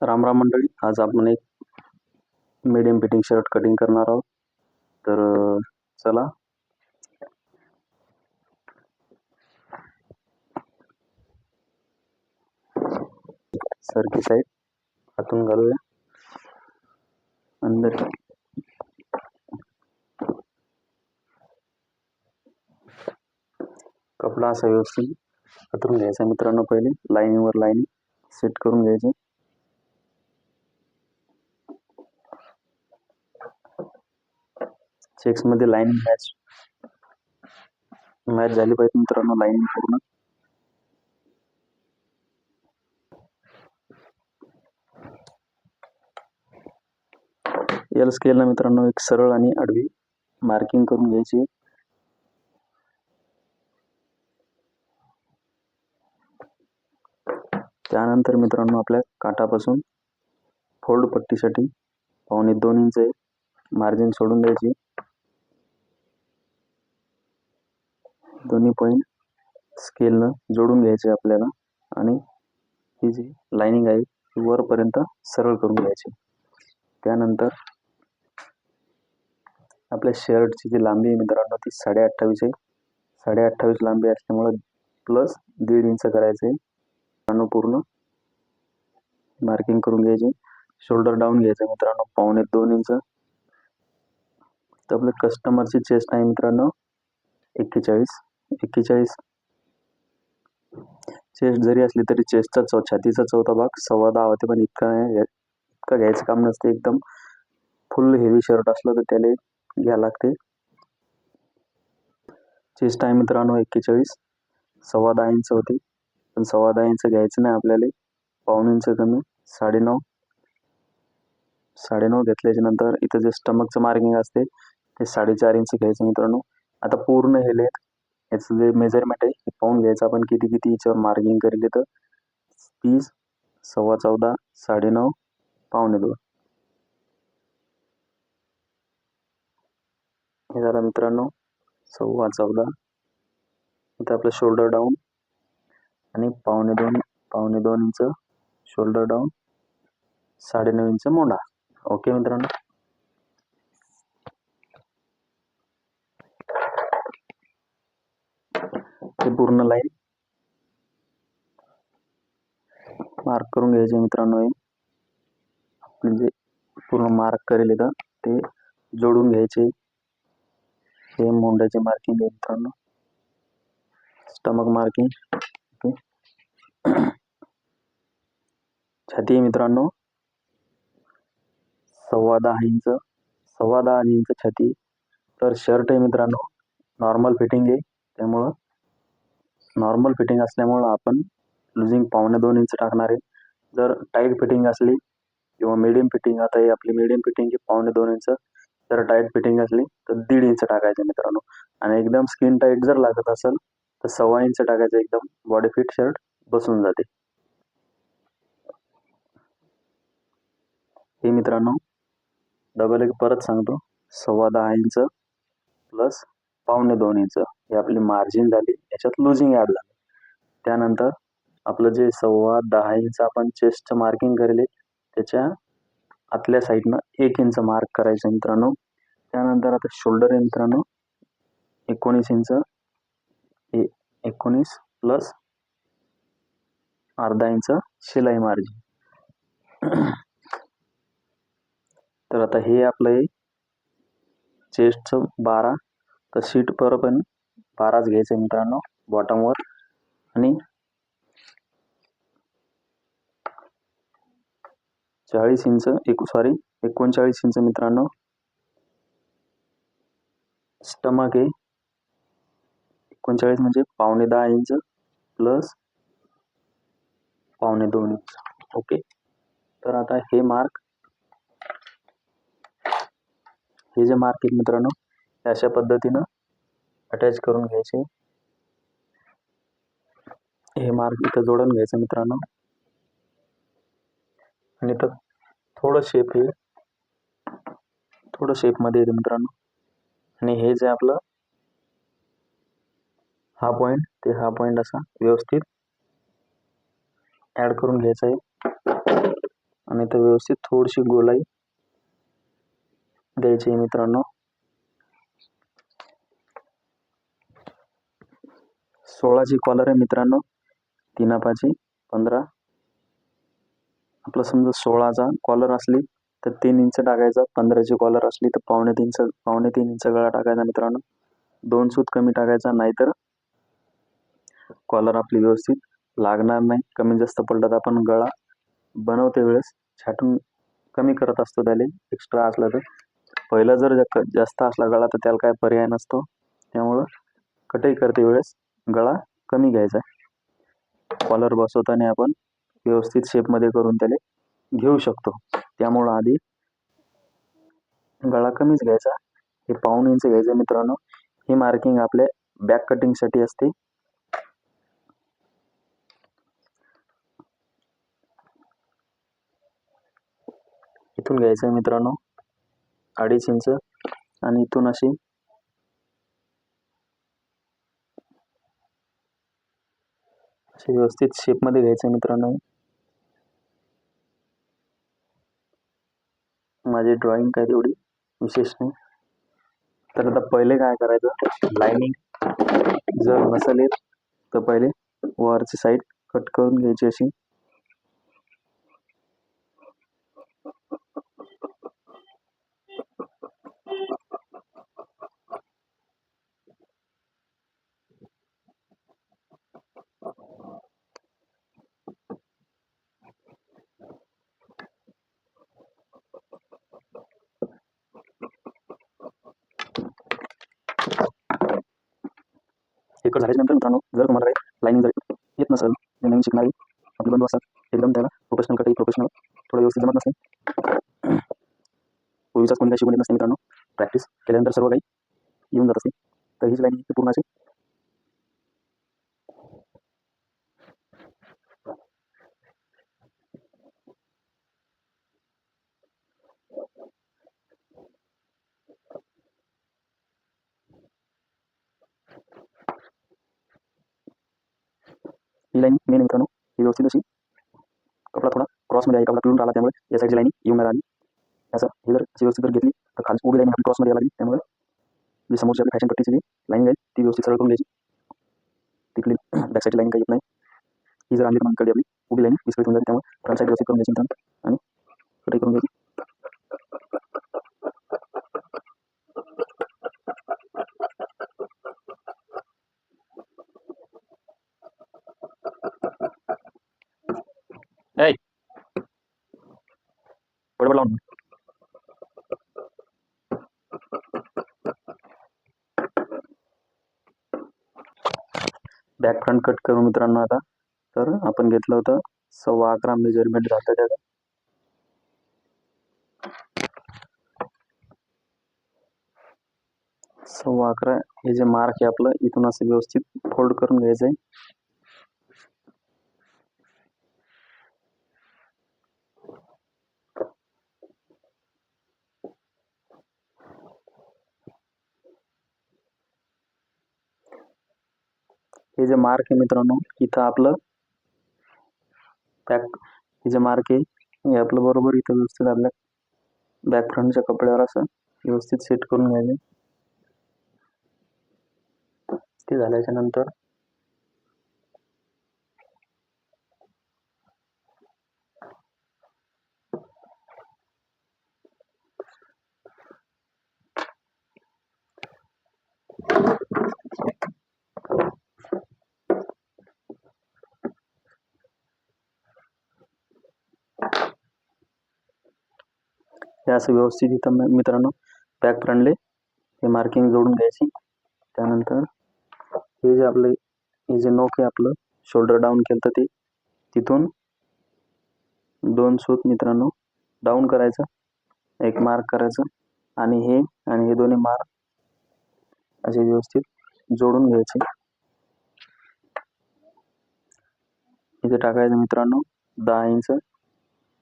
राम राम मंडळी, आज आपण एक मीडियम फिटिंग शर्ट कटिंग करणार आहोत. तर चला सरकी साईड हातून घालूया. अंदर कपडा असा व्यवस्थित हातून घ्यायचा मित्रांनो. पहिले लाईनीवर लाईन सेट करून घ्यायची. चेक्स मध्ये लाईन मॅच झाली पाहिजे मित्रांनो, लाईन पूर्ण. एल स्केलला मित्रांनो एक सरळ आणि आडवी मार्किंग करून घ्यायची. त्यानंतर मित्रांनो आपल्या काठापासून फोल्ड पट्टीसाठी 2.25 इंच मार्जिन सोडून द्यायची. दोन्ही पॉइंट स्केलनं जोडून घ्यायचे आपल्याला आणि ही जी लाइनिंग आहे ती वरपर्यंत सरळ करून घ्यायची. त्यानंतर आपल्या शर्टची जी लांबी आहे मित्रांनो ती 28.5 आहे. 28.5 लांबी असल्यामुळे प्लस 1.5 इंच करायचं आहे. पूर्ण मार्किंग करून घ्यायची. शोल्डर डाऊन घ्यायचं मित्रांनो 2.25 इंच. तर आपल्या कस्टमरची चेस्ट आहे मित्रांनो 41. चेस्ट जरी असली तरी चेस्टचा छातीचा चौथा भाग 10.25 होते, पण इतका घ्यायचं काम नसते. एकदम फुल हेवी शर्ट असलं तर त्याला घ्या लागते. चेस्ट आहे मित्रांनो 41, 10.25 इंच होती, पण 10.25 इंच घ्यायचं नाही आपल्याला. 1.25 इंच कमी 9.5 घेतल्याच्या नंतर इथं जे स्टमकचं मार्किंग असते ते 4.5 इंच घ्यायचं मित्रांनो. आता पूर्ण हे लेंथ याचं जे मेजरमेंट आहे हे पाहून घ्यायचं आपण किती याच्यावर मार्किंग करेल. तर 30, 14.25, 9.5, 2.25 हे झालं मित्रांनो 14.25. इथं आपलं शोल्डर डाऊन आणि 2.25 इंच शोल्डर डाऊन, 9.5 इंच मोंढा. ओके मित्रांनो. हे पूर्ण लाईन मार्क करून घ्यायचे मित्रांनो. आपण जे पूर्ण मार्क करेल इथं ते जोडून घ्यायचे. हे मोंढ्याचे मार्किंग आहे मित्रांनो, स्टमक मार्किंग. ओके. छाती आहे मित्रांनो 10.25 इंच, 10.25 इंच छाती. तर शर्ट आहे मित्रांनो नॉर्मल फिटिंग आहे, त्यामुळं नॉर्मल फिटिंग असल्यामुळं आपण लुजिंग 2.25 इंच टाकणार आहे. जर टाईट फिटिंग असली किंवा मीडियम फिटिंग, आता ही आपली मीडियम फिटिंग 2.25 इंच, जर टाईट फिटिंग असली तर 1.5 इंच टाकायचं मित्रांनो. आणि एकदम स्किन टाईट जर लागत असेल तर 1.25 इंच टाकायचं. एकदम बॉडी फिट शर्ट बसून जाते. हे मित्रांनो डबल एक परत सांगतो, 10.25 इंच प्लस 2.25 इंच ही आपली मार्जिन झाली. याच्यात लुजिंग ऍड झालं. त्यानंतर आपलं जे 10.25 इंच आपण चेस्टचं मार्किंग करेल त्याच्या आतल्या साईडनं 1 इंच मार्क करायचं मित्रांनो. त्यानंतर आता शोल्डर आहे मित्रांनो 19 इंच, 19 प्लस अर्धा इंच शिलाई मार्जिन. तर आता हे आपलं चेस्टचं 12, तर सीट पर पण 12च घ्यायचं मित्रांनो बॉटमवर. आणि 39 इंच मित्रांनो स्टमक आहे. 39 म्हणजे 9.25 इंच प्लस 2.25 इंच. ओके. तर आता हे जे मार्क आहे मित्रांनो अशा पद्धतीनं अटॅच करून घ्यायचे. हे मार्क इथं जोडून घ्यायचं मित्रांनो. आणि इथं थोडं शेपमध्ये येते मित्रांनो. आणि हे जे आपलं हा पॉइंट असा व्यवस्थित ऍड करून घ्यायचा आहे. आणि ते व्यवस्थित थोडीशी गोलाई द्यायची मित्रांनो. 16ची कॉलर आहे मित्रांनो, 3 15. आपलं समजा 16चा कॉलर असली तर 3 इंच टाकायचा, 15ची कॉलर असली तर पावणे 3 इंच गळा टाकायचा मित्रांनो. 2 सूत कमी टाकायचा, नाहीतर कॉलर आपली व्यवस्थित लागणार नाही. कमी जास्त पडलं तर आपण गळा बनवते वेळेस छाटून कमी करत असतो त्याला, एक्स्ट्रा असला तर. पहिला जर जास्त असला गळा तर त्याला काय पर्याय नसतो, त्यामुळं कटई करते वेळेस गळा कमी घ्यायचा. कॉलर बसवताना आपण व्यवस्थित शेपमध्ये करून त्याला घेऊ शकतो, त्यामुळं आधी गळा कमीच घ्यायचा. हे पाऊण इंच घ्यायचं मित्रांनो. ही मार्किंग आपल्या बॅक कटिंगसाठी असते. इथून घ्यायचं मित्रांनो 2.5 इंच आणि इथून अशी व्यवस्थित शेपमध्ये घ्यायचं मित्रांनो. माझी ड्रॉइंग काय तेवढी विशेष नाही. तर आता पहिले काय करायचं, लाईनिंग जर नसेल येत तर पहिले वरची साईड कट करून घ्यायची अशी. हे कट झाल्याच्या नंतर मित्रांनो, जर तुम्हाला काही लाईनिंग जर येत नसेल, नवीन शिकणारी आपली बंधू असतात, एकदम त्याला प्रोफेशनल कटई प्रोफेशनल थोडं व्यवस्थित जमत नसते, पूर्वीचाच कोणी काही शिकून येत नसते मित्रांनो. प्रॅक्टिस केल्यानंतर सर्व काही येऊन जात असते. तर हीच लाईनिंग पूर्ण अशी ही लाईन मेन मित्रांनो. ही व्यवस्थित अशी कपडा थोडा क्रॉसमध्ये आहे, कपडा पिळून राहिला, त्यामुळे या साईडची लाईनिंग येऊन राहिली. असं ही जर व्यवस्थित जर घेतली तर खाली उभी लाईन आपली क्रॉसमध्ये यायला लागली, त्यामुळे जी समोरची आपली फॅशन पट्टीची जी लाईन आहे ती व्यवस्थित सरळ करून घ्यायची. तिथली बॅक साईडची लाईन काही येत नाही. ही जर आणली तर मग आपली उभी लाईन विस्कळीत होऊन जाते, त्यामुळे फ्रंट साईड व्यवस्थित करून घ्यायची मित्रांनो आणि कटई करून घ्यायची. बरोबर लावून बॅक फ्रंट कट करू मित्रांनो. आता तर आपण घेतलं होतं 11.25 मेजरमेंट झालं त्याचं. 11.25 हे जे मार्क आहे आपलं, इथून असं व्यवस्थित फोल्ड करून घ्यायचं आहे. हे जे मार्क आहे मित्रांनो, इथं आपलं बॅक हे जे मार्क आहे हे आपलं बरोबर इथं व्यवस्थित आपल्या बॅक फ्रंटच्या कपड्यावर असं व्यवस्थित सेट करून घ्यायचे. ते झाल्याच्या नंतर हे असं व्यवस्थित इथं मित्रांनो बॅक फ्रंटले हे मार्किंग जोडून घ्यायची. त्यानंतर हे जे आपलं हे जे नोक आहे आपलं शोल्डर डाऊन केलं तर ते तिथून 2 सूत मित्रांनो डाऊन करायचं, एक मार्क करायचं आणि हे दोन्ही मार्क असे व्यवस्थित जोडून घ्यायचे. इथे टाकायचं मित्रांनो 10 इंच.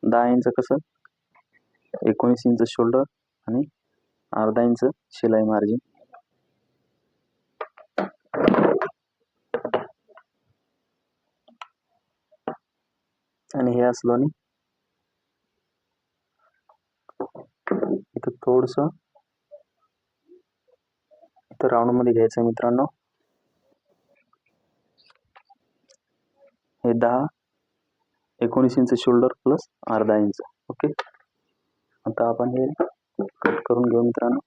10 इंच कसं 19 इंच शोल्डर आणि अर्धा इंच शिलाई मार्जिन. आणि हे असलं थोडस इथं राऊंड मध्ये घ्यायचं आहे मित्रांनो. हे 19 इंच शोल्डर प्लस अर्धा इंच. ओके, आता आपण हे कट करून घेऊ मित्रांनो.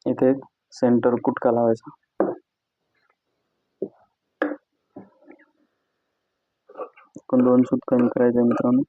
इथे सेंटर कुटका लावायचा. पण 2 सूत कमी करायचे मित्रांनो.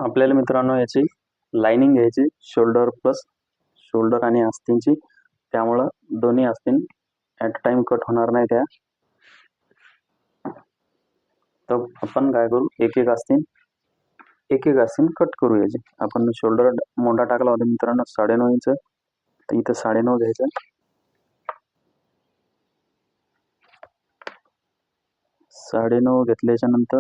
आपल्याला मित्रांनो याची लाइनिंग घ्यायची, शोल्डर आणि आस्तीनची. त्यामुळं दोन्ही आस्तीन ॲट टाइम कट होणार नाही त्या. तर आपण काय करू, एक एक आस्तीन कट करू याची. आपण शोल्डर मोठा टाकला होता मित्रांनो 9.5 इंच, तर इथं 9.5 घ्यायचं. 9.5 घेतल्याच्या नंतर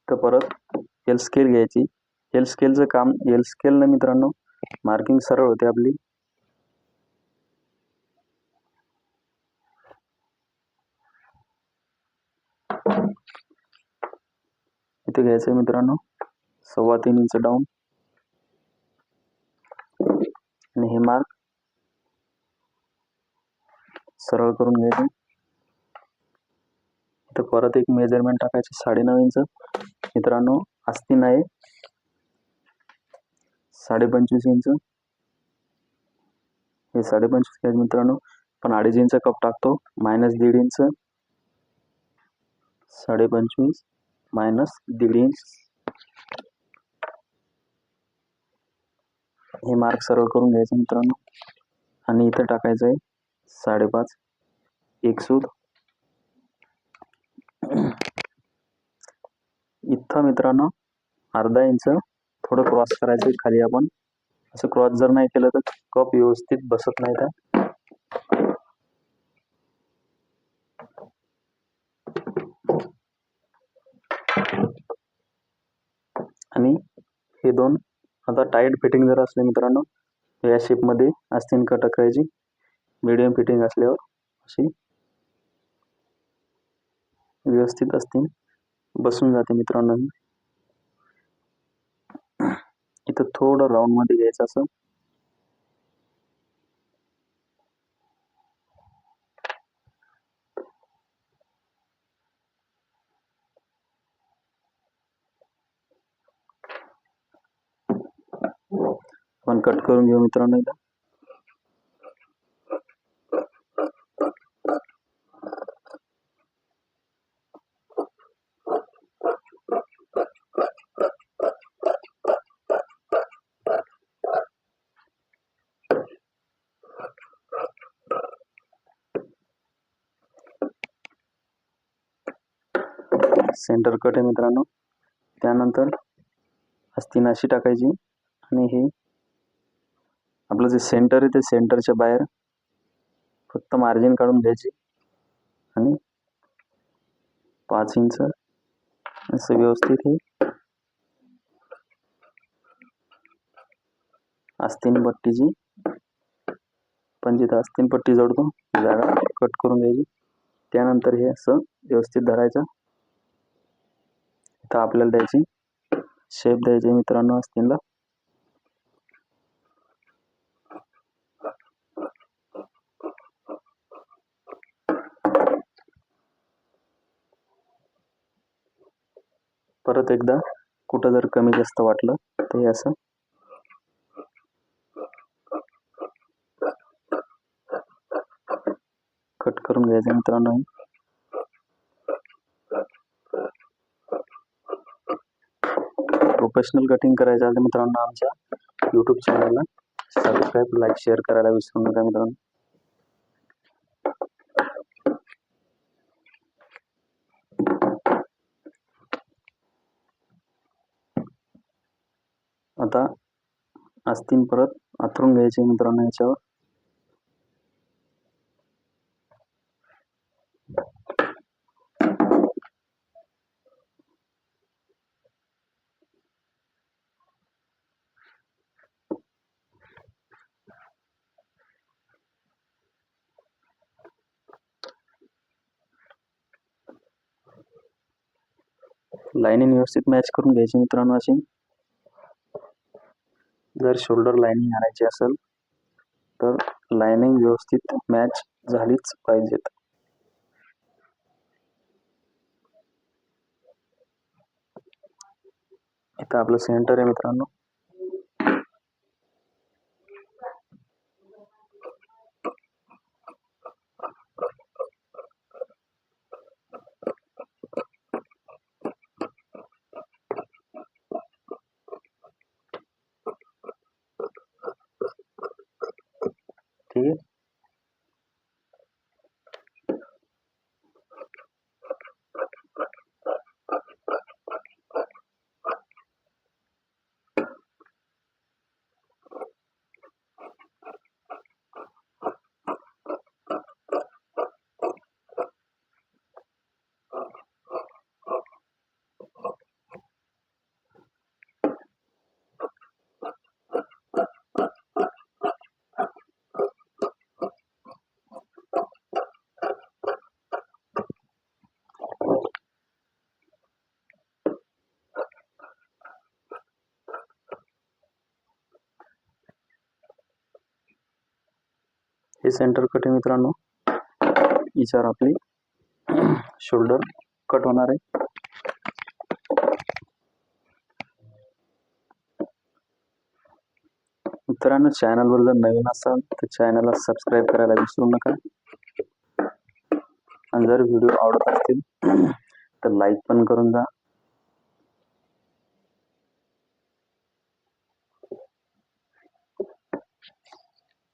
तर परत एल स्केल घ्यायची. एल स्केलचं काम, एल स्केलनं मित्रांनो मार्किंग सरळ होते आपली. इथे घ्यायचं मित्रांनो 3.25 इंच डाऊन, आणि हे मार्क सरळ करून घ्यायचं. इथं परत एक मेजरमेंट टाकायचं 9.5 इंच. मित्रांनो आस्तीन आहे 25.5 इंच, हे 25.5 घ्यायचं मित्रांनो. पण 2.5 इंच कप टाकतो, -1.5 इंच, 25.5 -1.5 इंच. हे मार्क सरळ करून घ्यायचं मित्रांनो. आणि इथं टाकायचं आहे 5.5 एक सूत. इथं मित्रांनो अर्धा इंच थोडं क्रॉस करायचं खाली. आपण असं क्रॉस जर नाही केलं तर कप व्यवस्थित बसत नाही का. आणि हे दोन आता टाईट फिटिंग जर असले मित्रांनो, या शेप मध्ये आस्तीन कट करायची. मीडियम फिटिंग असल्यावर अशी व्यवस्थित आस्तीन बसून जाते मित्रांनो. इथं थोडं राऊंड मध्ये घ्यायचं असं. आपण कट करून घेऊ मित्रांनो. एकदा सेंटर कट आहे मित्रांनो. त्यानंतर आस्तीन अशी टाकायची, आणि हे आपलं जे सेंटर आहे ते सेंटरच्या बाहेर फक्त मार्जिन काढून घ्यायची, आणि 5 इंच असं व्यवस्थित हे आस्तीन पट्टीची, पण जिथं आस्तीन पट्टी जोडतो जागा कट करून घ्यायची. त्यानंतर हे असं व्यवस्थित धरायचं. इथं आपल्याला द्यायची शेप द्यायची मित्रांनो आस्तीनला. परत एकदा कुठं जर कमी जास्त वाटलं तर हे असं कट करून घ्यायचं मित्रांनो. प्रोफेशनल कटिंग करायचं आहे मित्रांनो आमच्या यूट्यूब चॅनलला सबस्क्राईब, लाईक, शेअर करायला विसरू नका मित्रांनो. आता आस्तीन परत आथरून घ्यायचे मित्रांनो याच्यावर. लाईनिंग व्यवस्थित मॅच करून घ्यायची मित्रांनो अशी. जर शोल्डर लाईनिंग आणायची असेल तर लाईनिंग व्यवस्थित मॅच झालीच पाहिजेत. इथं आपलं सेंटर आहे मित्रांनो. ठीक आहे. हे सेंटर कट आहे मित्रांनो. याच्यावर आपली शोल्डर कट होणार आहे. मित्रांनो चॅनलवर जर नवीन असाल तर चॅनलला सबस्क्राईब करायला विसरू नका. आणि जर व्हिडिओ आवडत असतील तर लाईक पण करून जा.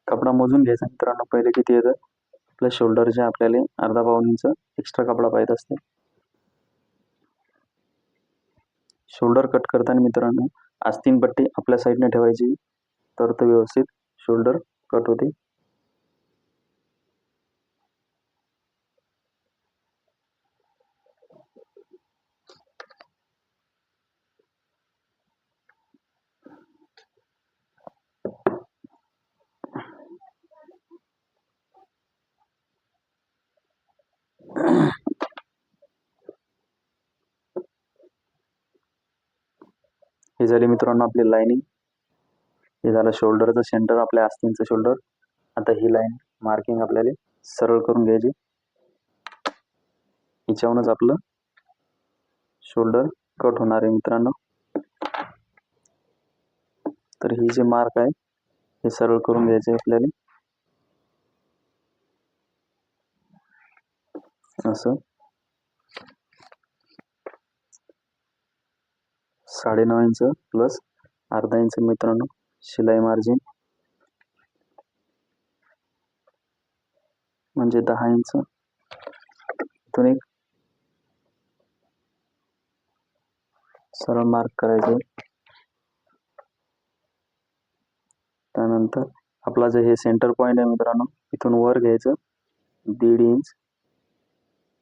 कपडा मोजून घ्यायचा मित्रांनो पहिले किती येतं. आपल्या शोल्डरच्या आपल्याला अर्धा पाऊण इंच एक्स्ट्रा कपडा पाहिजे असते. शोल्डर कट करताना मित्रांनो आस्तीन पट्टी आपल्या साईडने ठेवायची तर तो व्यवस्थित शोल्डर कट होते. हे झाले मित्रांनो आपली लाईनिंग. हे झालं शोल्डरचं सेंटर, आपल्या आस्तीनचं शोल्डर. आता ही लाईन मार्किंग आपल्याला सरळ करून घ्यायची. हिच्यावरूनच आपलं शोल्डर कट होणार आहे मित्रांनो. तर ही जे मार्क आहे हे सरळ करून घ्यायचे आपल्याला असं. 9.5 इंच प्लस अर्धा इंच मित्रांनो शिलाई मार्जिन म्हणजे 10 इंच. इथून एक सरळ मार्क करायचे. त्यानंतर आपला जे हे सेंटर पॉइंट आहे मित्रांनो इथून वर घ्यायचं 1.5 इंच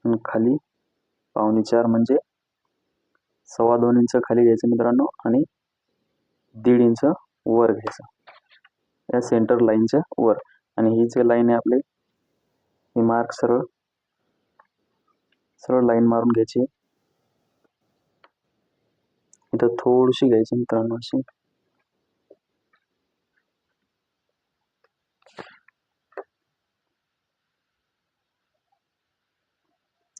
आणि खाली 4.25 म्हणजे 2.25 इंच खाली घ्यायचं मित्रांनो आणि 1.5 इंच वर घ्यायचं या सेंटर लाईनच्या वर. आणि ही जे लाईन आहे आपली ही मार्क सरळ सरळ लाईन मारून घ्यायची. इथं थोडीशी घ्यायची मित्रांनो अशी.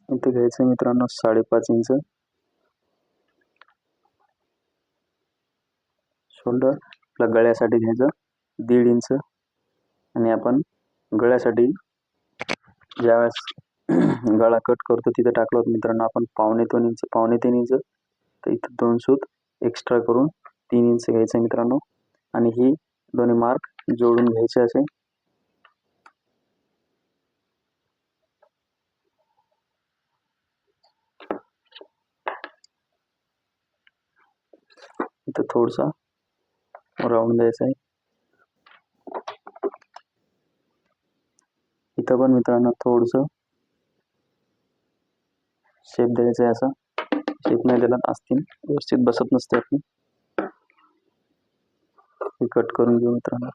इथे घ्यायचं मित्रांनो 5.5 इंच. शोल्डर आपल्या गळ्यासाठी घ्यायचं 1.5 इंच आणि आपण गळ्यासाठी ज्यावेळेस गळा कट करतो तिथे टाकलं होतं मित्रांनो आपण 2.5 इंच तर इथं 2 सूत एक्स्ट्रा करून 3 इंच घ्यायचं मित्रांनो आणि ही दोन्ही मार्क जोडून घ्यायचे असे. इथं थोडसा राऊंड द्यायचा आहे. इथं पण मित्रांनो थोडंसं शेप द्यायचा आहे. असा शेप नाही दिला आस्तीन व्यवस्थित बसत नसते आपली. हे कट करून घेऊ मित्रांनो.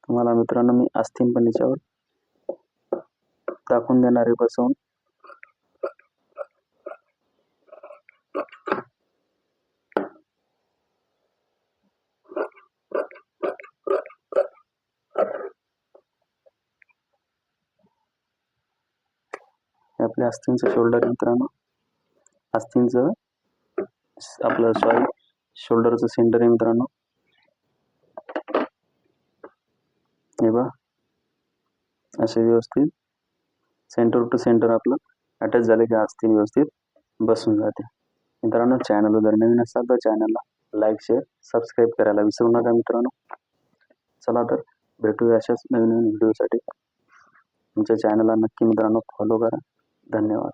तुम्हाला मित्रांनो मी आस्तीन पण याच्यावर टाकून देणार आहे बसवून. आपल्या आस्तीनचं शोल्डर मित्रांनो. आस्तीनचं आपलं शोल्डरचं सेंटर आहे मित्रांनो. हे बघा असे व्यवस्थित सेंटर टू सेंटर आपलं अटॅच झाले की आस्तीन व्यवस्थित बसून जाते. मित्रांनो चॅनलवर जर नवीन असाल तर चॅनलला लाईक शेअर सबस्क्राईब करायला विसरू नका मित्रांनो. चला तर भेटूया अशाच नवीन व्हिडिओसाठी. तुमच्या चॅनलला नक्की मित्रांनो फॉलो करा. धन्यवाद.